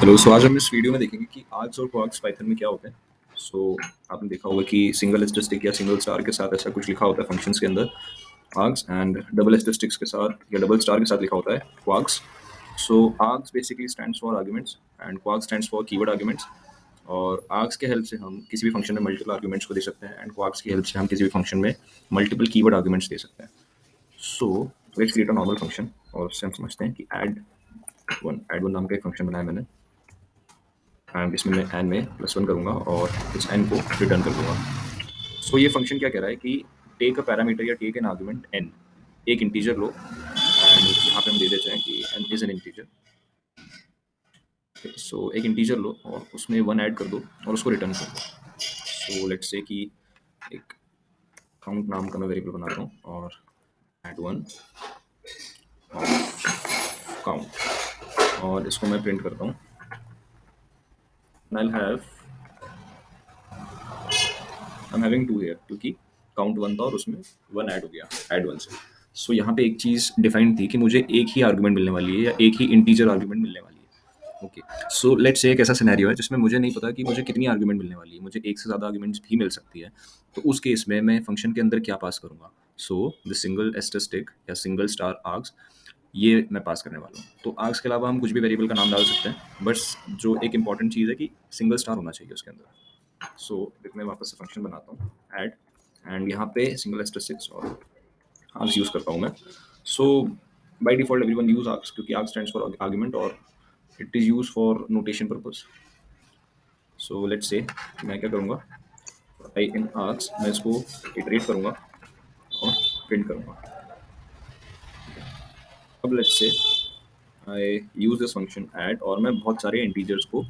Hello. सो आज हम इस वीडियो में देखेंगे कि आर्ग्स और क्वार्क्स पाइथन में क्या होते हैं। सो आपने देखा होगा कि सिंगल स्टैटिस्टिक या सिंगल स्टार के साथ ऐसा कुछ लिखा होता है फंक्शंस के अंदर आर्ग्स, एंड डबल स्टैटिस्टिक्स के साथ या डबल स्टार के साथ लिखा होता है kwargs. So args basically stands for arguments and kwargs stands for keyword arguments. और आर्ग्स के हेल्प से हम किसी भी फंक्शन में मल्टीपल आर्ग्यूमेंट्स को दे सकते हैं, एंड क्वार्क्स की हेल्प से हम किसी भी फंक्शन में मल्टीपल कीवर्ड आर्ग्यूमेंट्स दे सकते हैं। So let's create a normal function और उससे हम समझते हैं कि ऐड वन नाम का एक फंक्शन बनाया मैंने, एंड इसमें मैं एन में +1 करूँगा और इस एन को रिटर्न कर दूंगा। सो ये फंक्शन क्या कह रहा है कि टेक अ पैरामीटर या टेक एन आर्गुमेंट एन, एक इंटीजर लो, एंड यहाँ पे हम दे देते हैं कि एन इज एन इंटीजर। सो एक इंटीजर लो और उसमें 1 ऐड कर दो और उसको रिटर्न कर दो। सो लेट्स से कि एक काउंट नाम का मैं वेरिएबल बनाता हूँ और ऐड 1 काउंट, और इसको मैं प्रिंट करता हूँ। I'm having 2 here क्योंकि काउंट 1 था और उसमें 1 ऐड हो गया ऐड 1 से। सो यहाँ पे एक चीज़ डिफाइंड थी कि मुझे एक ही आर्गुमेंट मिलने वाली है या एक ही इंटीजर आर्गुमेंट मिलने वाली है। ओके, सो लेट्स से एक ऐसा सिनेरियो है जिसमें मुझे नहीं पता कि मुझे कितनी आर्गुमेंट मिलने वाली है, मुझे एक से ज़्यादा आर्गुमेंट्स भी मिल सकती है। तो उस केस में मैं फंक्शन के अंदर क्या पास करूँगा? सो द सिंगल स्टैटिस्टिक या सिंगल स्टार आर्ग्स, ये मैं पास करने वाला हूँ। तो आर्ग्स के अलावा हम कुछ भी वेरिएबल का नाम डाल सकते हैं, बस जो एक इंपॉर्टेंट चीज़ है कि सिंगल स्टार होना चाहिए उसके अंदर। सो मैं वापस से फंक्शन बनाता हूँ ऐड, एंड यहाँ पे सिंगल स्टैटिस्टिक्स और आर्ग्स यूज़ करता हूँ मैं। सो by default everyone use args क्योंकि आर्ग्स स्टैंड्स फॉर आर्गुमेंट और it is use for notation purpose. So let's say मैं क्या करूँगा, आई इन आर्ग्स, मैं इसको इटरेट करूँगा और प्रिंट करूँगा। अब let's say I use this function add और मैं बहुत सारे इंटीजर्स को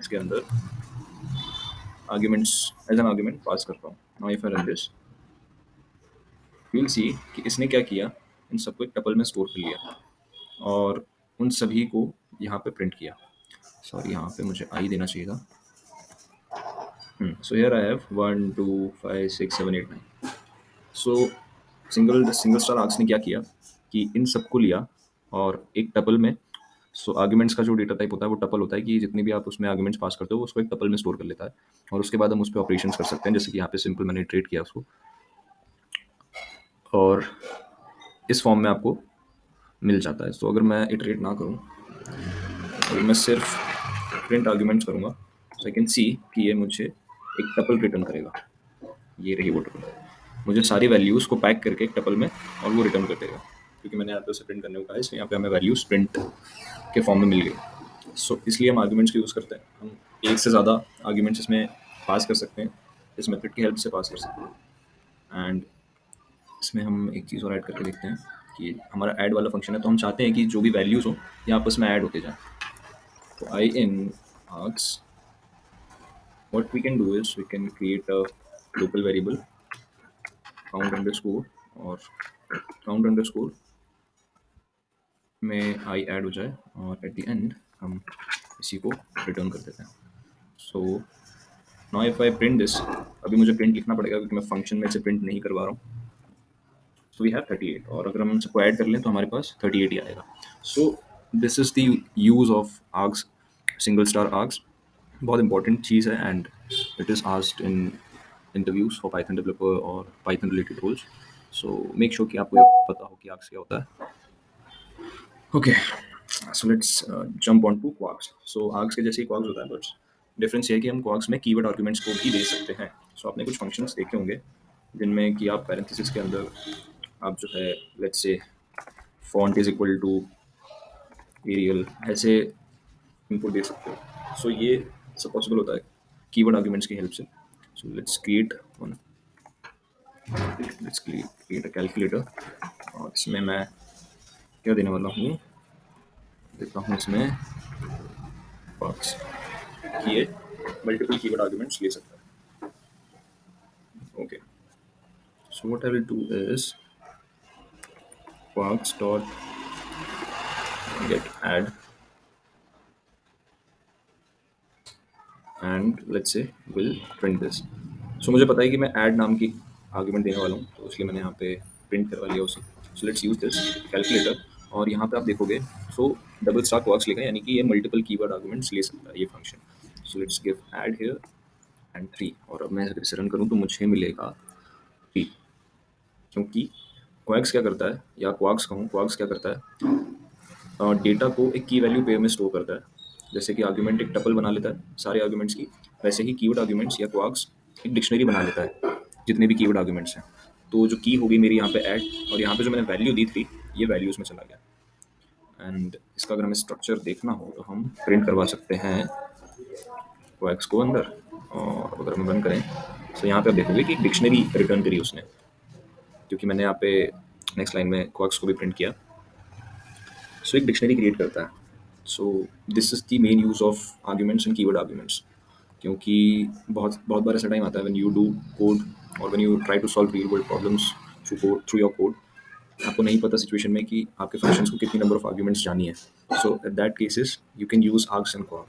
इसके अंदर arguments as an argument pass करता हूँ। Now if I run this, you will see कि इसने क्या किया, इन सबको एक टपल में स्टोर कर लिया और उन सभी को यहाँ पे प्रिंट किया। सॉरी, यहाँ पे मुझे आई देना चाहिए था। So here I have 1 2 5 6 7 8 9। So single star args ने क्या किया कि इन सबको लिया और एक टपल में, सो आर्ग्यूमेंट्स का जो डेटा टाइप होता है वो टपल होता है कि जितनी भी आप उसमें आर्ग्यूमेंट्स पास करते हो वो उसको एक टपल में स्टोर कर लेता है, और उसके बाद हम उस पर ऑपरेशंस कर सकते हैं, जैसे कि यहाँ पे सिंपल मैंने ट्रेड किया उसको, और इस फॉर्म में आपको मिल जाता है। तो अगर मैं इटरेट ना करूँ, अगर मैं सिर्फ प्रिंट आर्ग्यूमेंट्स करूँगा, सो आई कैन सी कि ये मुझे एक टपल रिटर्न करेगा। ये रही वो टपल, मुझे सारी वैल्यूज़ को पैक करके एक टपल में और वो रिटर्न कर देगा, क्योंकि मैंने यहाँ पे उसे प्रिंट करने को कहा है, इसलिए यहाँ पे हमें वैल्यूज़ प्रिंट के फॉर्म में मिल गई। सो इसलिए हम आर्ग्यूमेंट्स का यूज़ करते हैं, हम एक से ज़्यादा आर्ग्यूमेंट्स इसमें पास कर सकते हैं, इस मेथड की हेल्प से पास कर सकते हैं। एंड इसमें हम एक चीज़ और ऐड करके देखते हैं कि हमारा ऐड वाला फंक्शन है, तो हम चाहते हैं कि जो भी वैल्यूज़ हो ये आपस में ऐड होते जाएं। तो आई इन args, what we can do is we can create a local variable count underscore, और count underscore में आई ऐड हो जाए और एट द एंड हम इसी को रिटर्न कर देते हैं। So now if I print this, अभी मुझे प्रिंट लिखना पड़ेगा क्योंकि मैं फंक्शन में से प्रिंट नहीं करवा रहा हूँ। सो वी हैव 38, और अगर हम सबको ऐड कर लें तो हमारे पास 38 ही आएगा। So this is the use of args, single star args. बहुत इंपॉर्टेंट चीज़ है, and it is asked in interviews for Python developer और Python related roles. So make sure कि आपको ये पता हो कि आर्ग्स क्या होता है। Okay, so let's jump on to kwargs. So args के जैसे ही क्वार्क्स होता है, बट डिफरेंस ये है कि हम क्वार्क्स में कीवर्ड आर्ग्यूमेंट्स को भी दे सकते हैं। सो आपने कुछ फंक्शंस देखे होंगे जिनमें कि आप पैरेंथेसिस के अंदर आप जो है let's say font is equal to Arial, ऐसे इनपुट दे सकते हो। सो ये सब पॉसिबल होता है कीवर्ड आर्ग्यूमेंट्स की हेल्प से। So let's create a calculator, और इसमें मैं क्या देने वाला हूँ, देता हूँ इसमें बॉक्स कि ये मल्टीपल कीवर्ड आर्ग्यूमेंट्स ले सकता है। Okay, so what I will do is quarks dot get add, and let's say we'll print this. So मुझे पता है कि मैं add नाम की आर्ग्यूमेंट देने वाला हूँ, तो इसलिए मैंने यहाँ पे प्रिंट करवा लिया उसे। So let's use this calculator, और यहाँ पे आप देखोगे सो डबल स्टार क्वार्क्स लिखा है, यानी कि ये मल्टीपल कीवर्ड आर्गुमेंट्स ले सकता है ये function. So let's give add here and 3, और अब मैं अगर इसे रन करूँ तो मुझे मिलेगा 3, क्योंकि क्वार्क्स क्या करता है, या क्वार्क्स कहूँ, क्वार्क्स क्या करता है, डेटा को एक की वैल्यू पेयर में स्टोर करता है। जैसे कि आर्गुमेंट एक टपल बना लेता है सारे आर्गुमेंट्स की, वैसे ही कीवर्ड आर्गुमेंट्स या क्वार्क्स एक डिक्शनरी बना लेता है जितने भी कीवर्ड आर्गुमेंट्स हैं। तो जो की होगी मेरी यहाँ पे ऐड, और यहाँ पे जो मैंने वैल्यू दी थी ये वैल्यूज में चला गया। एंड इसका अगर हमें स्ट्रक्चर देखना हो तो हम प्रिंट करवा सकते हैं क्वार्क्स को अंदर, और अगर हम रन करें तो यहाँ पे आप देखोगे कि एक डिक्शनरी रिटर्न करी उसने, क्योंकि मैंने यहाँ पे नेक्स्ट लाइन में क्वार्क्स को भी प्रिंट किया। सो एक डिक्शनरी क्रिएट करता है। So this is the main use of arguments and keyword arguments, क्योंकि बहुत बहुत बार ऐसा टाइम आता है व्हेन यू डू कोड और when you try to solve real world problems through your code, आपको नहीं पता सिचुएशन में कि आपके फंक्शंस को कितनी नंबर ऑफ आर्ग्यूमेंट्स जानी है। So at that cases you can use args and quarks.